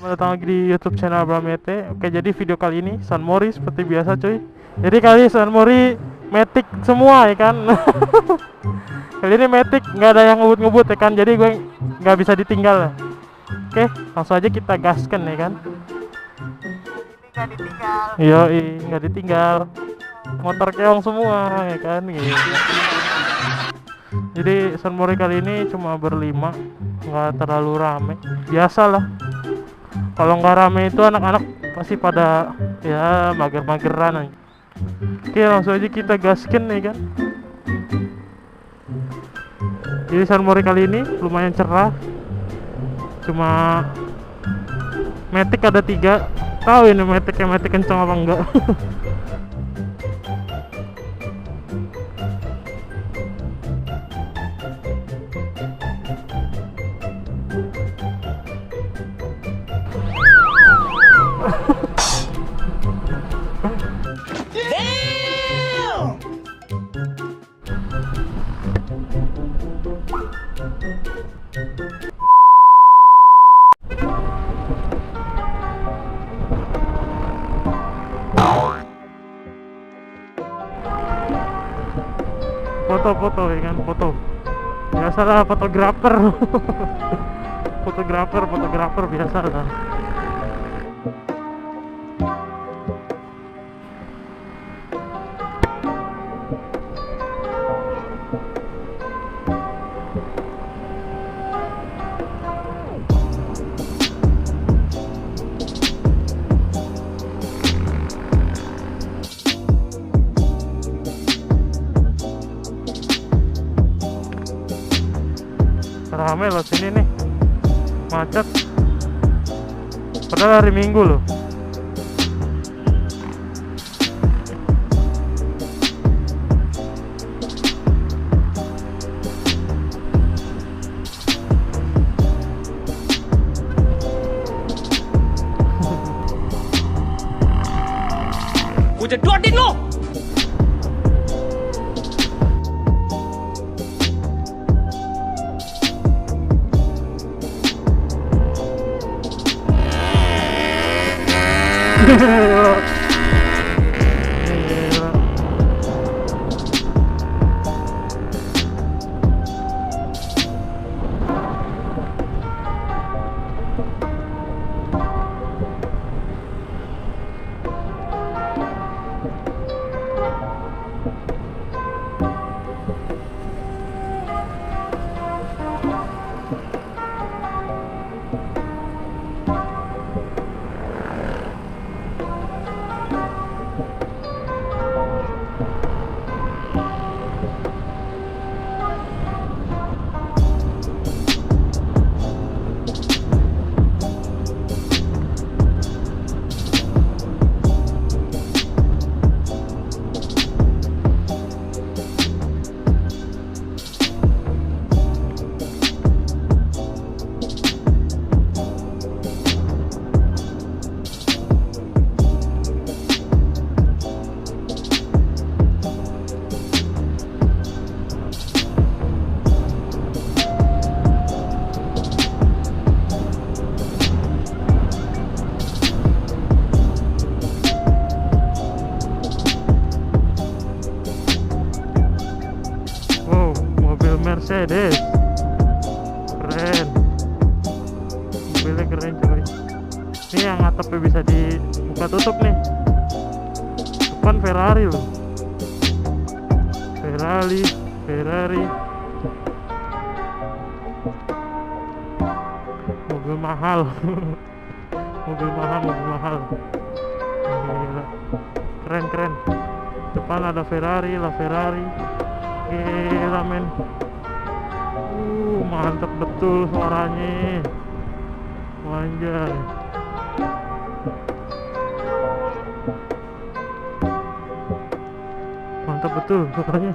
datang lagi di YouTube channel Bramete. Oke, jadi video kali ini Sunmori seperti biasa, cuy. Jadi kali ini Sunmori Matic semua ya kan. Kali ini Matic nggak ada yang ngebut-ngebut ya kan. Jadi gue nggak bisa ditinggal. Oke, langsung aja kita gaskan ya kan. Nggak ditinggal. Iya, nggak ditinggal. Motor keong semua ya kan gitu. Jadi Sunmori kali ini cuma berlima, nggak terlalu rame. Biasalah. Kalau nggak rame itu anak-anak pasti pada ya mager-mageran aja. Oke, langsung aja kita gaskin nih kan. Jadi Sunmori kali ini lumayan cerah. Cuma Matic ada 3. Tahu ini Matic kencang apa enggak? Foto-foto ya kan, foto. Biasalah fotografer. fotografer biasalah. Rame loh sini nih, macet. Padahal hari Minggu loh. Gue jedotin lo. Mercedes keren, mobilnya keren coy. Ini yang atapnya bisa dibuka tutup nih. Depan Ferrari loh, Ferrari mobil mahal. mobil mahal gila. Keren depan ada Ferrari. Gila men. Mantap betul suaranya. Wanjay. Mantap betul suaranya.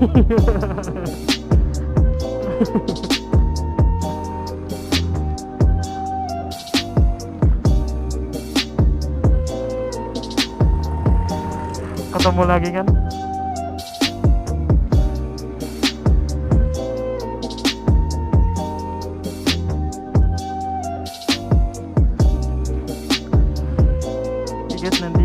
Ketemu lagi kan. Guys, nanti